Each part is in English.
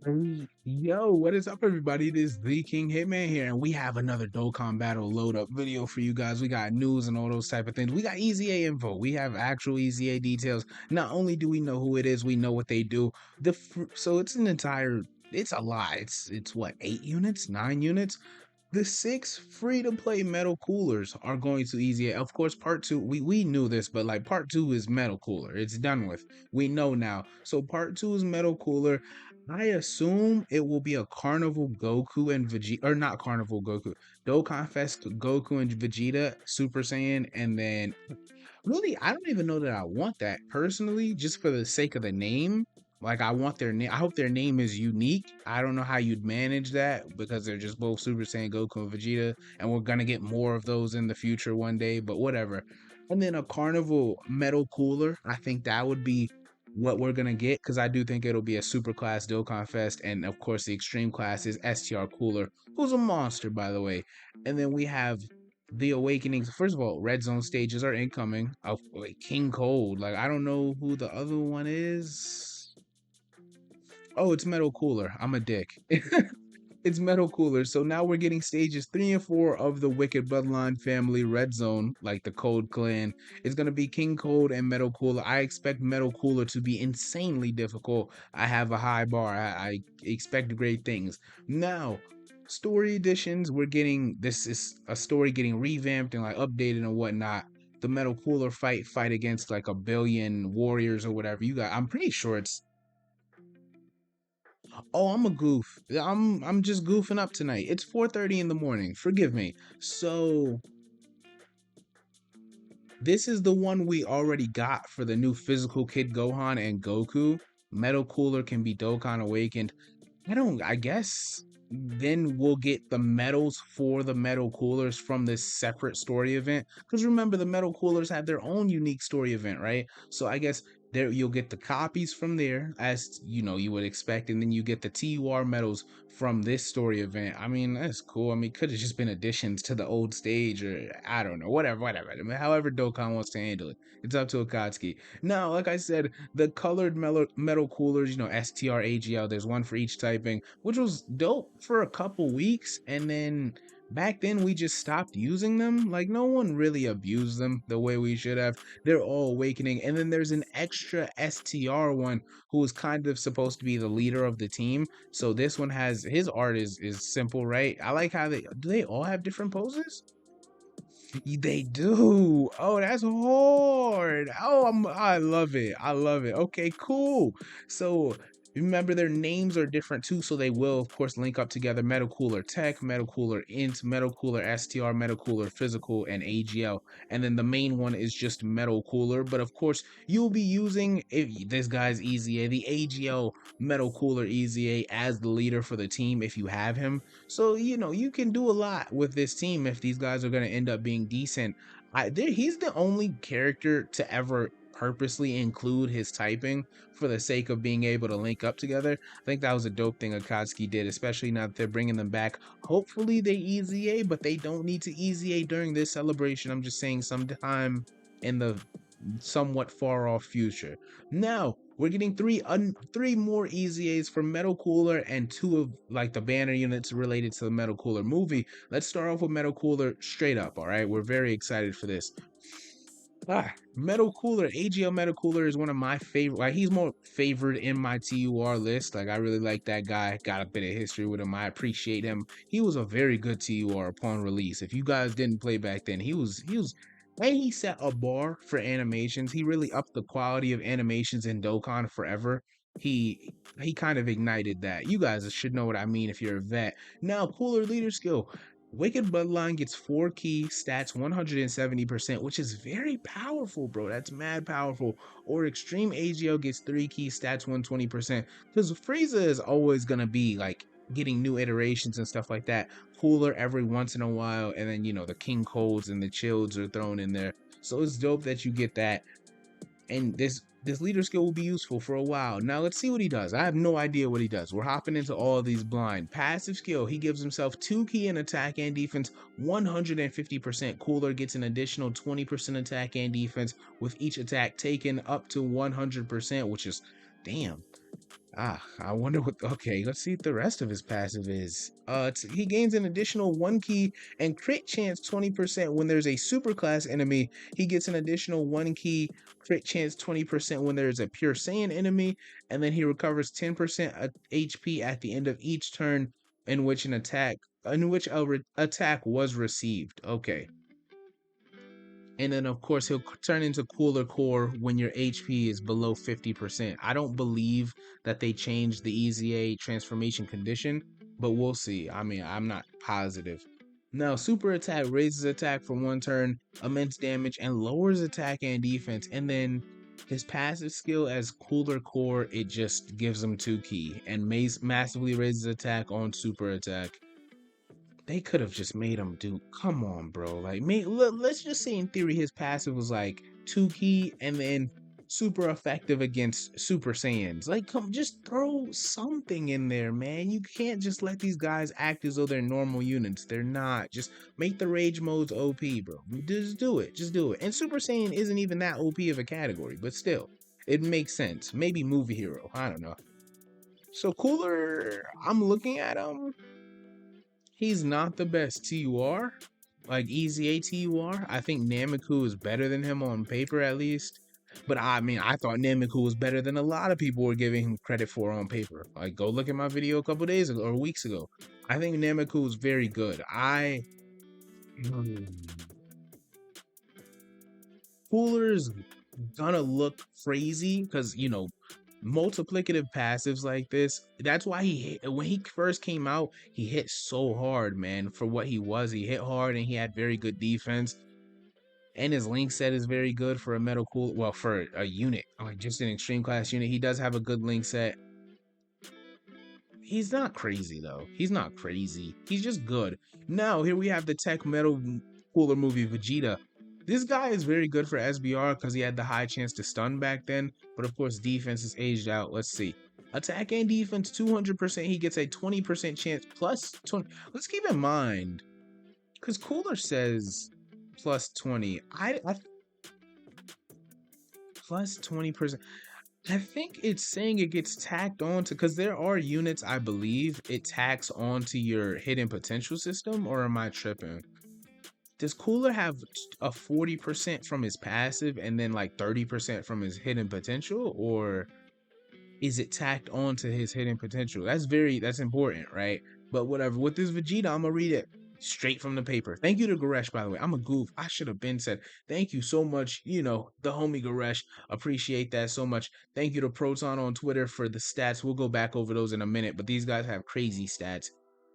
Hey, yo, what is up, everybody? It is the King Hitman here, and we have another Dokkan Battle load up video for you guys. We got news and all those type of things. We got EZA info. We have actual EZA details. Not only do we know who it is, we know what they do. So it's an entire. It's a lot. It's what, 8 units, 9 units. The 6 free-to-play metal coolers are going to EZA. Of course, part 2, we knew this, but like part 2 is metal cooler. It's done with. We know now. So part 2 is metal cooler. I assume it will be a Carnival Goku and Vegeta, or not Carnival Goku, Dokkan Fest Goku and Vegeta Super Saiyan, and then really, I don't even know that I want that personally, just for the sake of the name. Like, I want their name. I hope their name is unique. I don't know how you'd manage that because they're just both Super Saiyan Goku and Vegeta, and we're gonna get more of those in the future one day. But whatever. And then a Carnival Metal Cooler. I think that would be what we're gonna get because I do think it'll be a Super Class Dokkan Fest, and of course the Extreme Class is STR Cooler, who's a monster by the way. And then we have the Awakenings. First of all, Red Zone stages are incoming. Oh, wait, King Cold. Like, I don't know who the other one is. Oh, it's Metal Cooler. I'm a dick. It's Metal Cooler. So now we're getting stages 3 and 4 of the Wicked Bloodline family Red Zone, like the Cold Clan. It's gonna be King Cold and Metal Cooler. I expect Metal Cooler to be insanely difficult. I have a high bar. I expect great things. Now, story editions, we're getting this is a story getting revamped and like updated and whatnot. The Metal Cooler fight against like a billion warriors or whatever. I'm pretty sure it's. Oh, I'm a goof. I'm just goofing up tonight. It's 4:30 in the morning. Forgive me. So this is the one we already got for the new physical Kid Gohan and Goku. Metal Cooler can be Dokkan Awakened. I guess then we'll get the medals for the metal coolers from this separate story event. Because remember, the metal coolers have their own unique story event, right? So I guess there you'll get the copies from there, as you know, you would expect, and then you get the TUR medals from this story event. I mean, that's cool. I mean, could have just been additions to the old stage, or I don't know, whatever. I mean, however Dokkan wants to handle it. It's up to Akatsuki. Now, like I said, the colored metal coolers, STR AGL, there's one for each typing, which was dope for a couple weeks. And then back then we just stopped using them. Like, no one really abused them the way we should have. They're all awakening. And then there's an extra STR one who is kind of supposed to be the leader of the team. So this one has his art is simple, right? I like how they all have different poses? They do. Oh, that's hard. I love it. I love it. Okay, cool. So remember their names are different too, so they will of course link up together. Metal Cooler Tech, Metal Cooler Int, Metal Cooler STR, Metal Cooler Physical, and AGL. And then the main one is just Metal Cooler. But of course, you'll be using if this guy's EZA, the AGL Metal Cooler EZA as the leader for the team if you have him. So, you can do a lot with this team if these guys are going to end up being decent. He's the only character to ever purposely include his typing for the sake of being able to link up together. I think that was a dope thing Akatsuki did, especially now that they're bringing them back. Hopefully they EZA, but they don't need to EZA during this celebration. I'm just saying sometime in the somewhat far off future. Now we're getting three more EZAs for Metal Cooler and 2 of like the banner units related to the Metal Cooler movie. Let's start off with Metal Cooler straight up. All right, we're very excited for this. Metal Cooler, AGL Metal Cooler is one of my favorite. Like, he's more favored in my TUR list. Like, I really like that guy. Got a bit of history with him. I appreciate him. He was a very good TUR upon release. If you guys didn't play back then, and he set a bar for animations. He really upped the quality of animations in Dokkan forever. He kind of ignited that. You guys should know what I mean if you're a vet. Now, Cooler leader skill. Wicked Bloodline gets 4 key stats 170%, which is very powerful, bro. That's mad powerful. Or Extreme AGL gets 3 key stats 120%. Because Frieza is always gonna be like getting new iterations and stuff like that. Cooler every once in a while, and then the King Colds and the Childs are thrown in there. So it's dope that you get that. And this leader skill will be useful for a while. Now let's see what he does. I have no idea what he does. We're hopping into all of these blind. Passive skill, he gives himself 2 key in attack and defense, 150%. Cooler gets an additional 20% attack and defense with each attack taken up to 100%, which is, damn. I wonder what. Okay, let's see what the rest of his passive is. He gains an additional 1 key and crit chance 20% when there's a superclass enemy. He gets an additional 1 key crit chance 20% when there's a pure Saiyan enemy, and then he recovers 10% HP at the end of each turn in which attack was received. Okay. And then, of course, he'll turn into Cooler Core when your HP is below 50%. I don't believe that they changed the EZA transformation condition, but we'll see. I mean, I'm not positive. Now, Super Attack raises attack for 1 turn, immense damage, and lowers attack and defense. And then his passive skill as Cooler Core, it just gives him 2 key and massively raises attack on Super Attack. They could have just made him do. Come on, bro. Like, let's just say in theory his passive was like 2 key and then super effective against Super Saiyans. Like, come, just throw something in there, man. You can't just let these guys act as though they're normal units. They're not. Just make the rage modes OP, bro. Just do it. Just do it. And Super Saiyan isn't even that OP of a category, but still, it makes sense. Maybe movie hero. I don't know. So Cooler, I'm looking at him. He's not the best TUR, like EZA TUR. I think Nameku is better than him on paper at least. But I mean, I thought Nameku was better than a lot of people were giving him credit for on paper. Like, go look at my video a couple days ago or weeks ago. I think Nameku is very good. Cooler's gonna look crazy because multiplicative passives like this. That's why when he first came out, he hit so hard, man. For what he was, he hit hard and he had very good defense. And his link set is very good for a metal cool. Well, for a unit, like just an extreme class unit, he does have a good link set. He's not crazy though. He's not crazy. He's just good. Now here we have the tech metal cooler movie Vegeta. This guy is very good for SBR because he had the high chance to stun back then. But of course, defense is aged out. Let's see. Attack and defense 200%. He gets a 20% chance plus 20. Let's keep in mind, because Cooler says plus 20. I plus 20%. I think it's saying it gets tacked onto, because there are units, I believe, it tacks onto your hidden potential system, or am I tripping? Does Cooler have a 40% from his passive and then like 30% from his hidden potential, or is it tacked onto his hidden potential? That's important, right? But whatever. With this Vegeta, I'm gonna read it straight from the paper. Thank you to Goresh, by the way. I'm a goof. I should have been said thank you so much. The homie Goresh. Appreciate that so much. Thank you to Proton on Twitter for the stats. We'll go back over those in a minute, but these guys have crazy stats.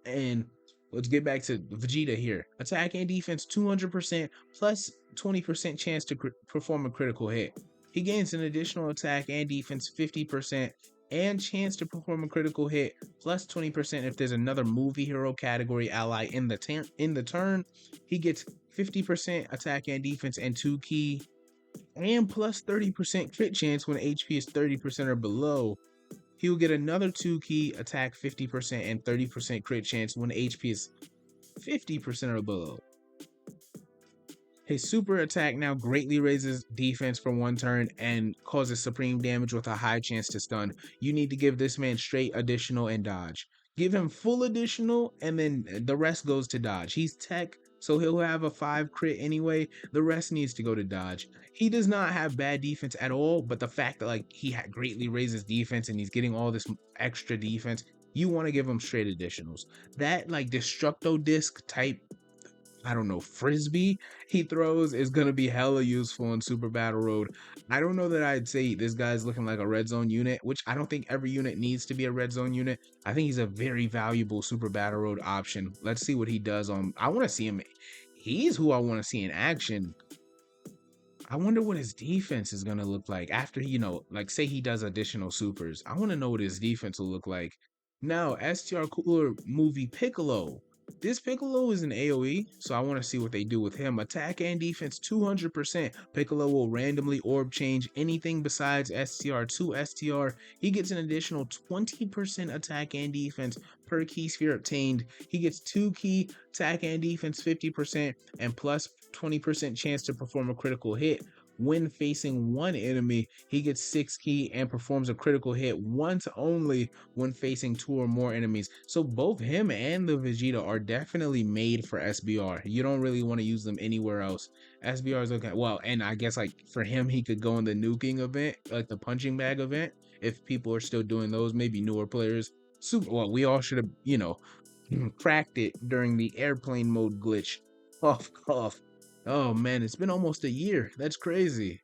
And let's get back to Vegeta here. Attack and defense 200% plus 20% chance to perform a critical hit. He gains an additional attack and defense 50% and chance to perform a critical hit plus 20% if there's another movie hero category ally in the turn. He gets 50% attack and defense and 2 key and plus 30% crit chance when HP is 30% or below. He will get another 2 key attack 50% and 30% crit chance when HP is 50% or below. His super attack now greatly raises defense for 1 turn and causes supreme damage with a high chance to stun. You need to give this man straight additional and dodge. Give him full additional and then the rest goes to dodge. He's tech, so he'll have a 5 crit anyway. The rest needs to go to dodge. He does not have bad defense at all, but the fact that like he greatly raises defense and he's getting all this extra defense, you want to give him straight additionals. That like Destructo Disc type, I don't know, frisbee he throws is gonna be hella useful in Super Battle Road. I don't know that I'd say this guy's looking like a red zone unit, which I don't think every unit needs to be a red zone unit. I think he's a very valuable Super Battle Road option. Let's see what he does on. I want to see him. He's who I want to see in action. I wonder what his defense is gonna look like after like say he does additional supers. I want to know what his defense will look like. Now, STR Cooler movie Piccolo. This Piccolo is an AoE, so I want to see what they do with him. Attack and defense 200%. Piccolo will randomly orb change anything besides STR to STR. He gets an additional 20% attack and defense per key sphere obtained. He gets 2 key attack and defense 50% and plus 20% chance to perform a critical hit When facing one enemy, he gets 6 ki and performs a critical hit once only when facing 2 or more enemies. So both him and the Vegeta are definitely made for SBR. You don't really want to use them anywhere else. SBR is okay. Well, and I guess like for him, he could go in the nuking event, like the punching bag event, if people are still doing those, maybe newer players. Super. Well, we all should have, cracked it during the airplane mode glitch. Cough, cough. Oh man, it's been almost a year. That's crazy.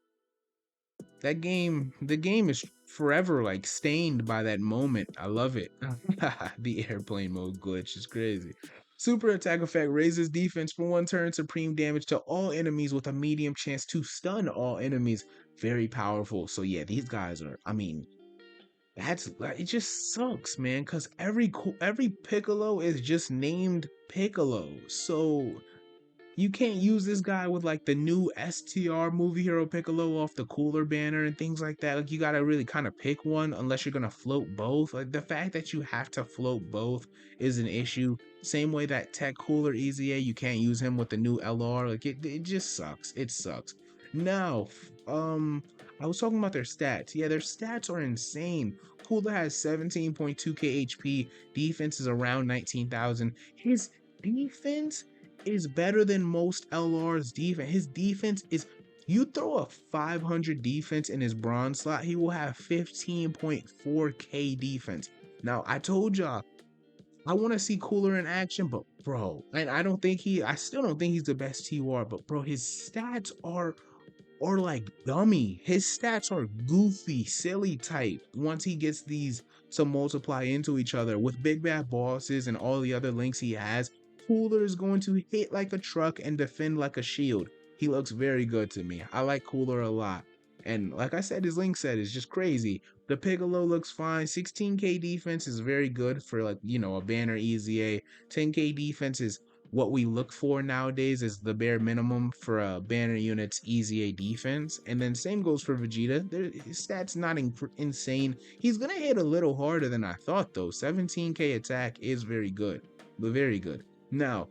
The game is forever like stained by that moment. I love it. The airplane mode glitch is crazy. Super attack effect raises defense for 1 turn, supreme damage to all enemies with a medium chance to stun all enemies. Very powerful. So yeah, these guys are, I mean, that's it just sucks, man, cuz every Piccolo is just named Piccolo. So you can't use this guy with like the new STR movie hero Piccolo off the cooler banner and things like that. Like you gotta really kind of pick one unless you're gonna float both. Like the fact that you have to float both is an issue. Same way that Tech Cooler EZA, you can't use him with the new LR. Like it just sucks. It sucks. Now, I was talking about their stats. Yeah, their stats are insane. Cooler has 17.2k HP. Defense is around 19,000. His defense is better than most LR's defense. His defense is, you throw a 500 defense in his bronze slot, he will have 15.4k defense. Now, I told y'all, I want to see Cooler in action, but bro, and I still don't think he's the best TUR, but bro, his stats are like dummy. His stats are goofy, silly type once he gets these to multiply into each other with big bad bosses and all the other links he has. Cooler is going to hit like a truck and defend like a shield. He looks very good to me. I like Cooler a lot. And like I said, his link set is just crazy. The Piccolo looks fine. 16k defense is very good for like, a banner EZA. 10k defense is what we look for nowadays, is the bare minimum for a banner unit's EZA defense. And then same goes for Vegeta. His stats not insane. He's gonna hit a little harder than I thought though. 17k attack is very good, but very good. Now,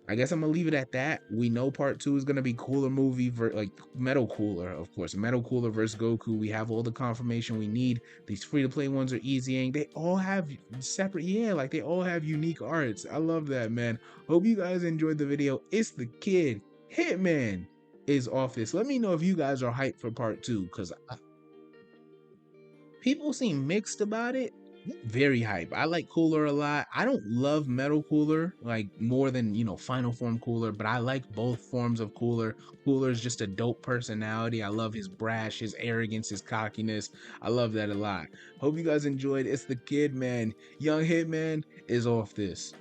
I guess I'm gonna leave it at that. We know part 2 is gonna be Cooler movie, like Metal Cooler, of course. Metal Cooler versus Goku. We have all the confirmation we need. These free-to-play ones are easy, and they all have separate, yeah, like they all have unique arts. I love that, man. Hope you guys enjoyed the video. It's the kid. Hitman is off this. Let me know if you guys are hyped for part 2, because people seem mixed about it. Very hype. I like Cooler a lot. I don't love Metal Cooler like more than Final Form Cooler, but I like both forms of Cooler. Cooler is just a dope personality. I love his brash, his arrogance, his cockiness. I love that a lot. Hope you guys enjoyed. It's the kid, man. Young Hitman is off this.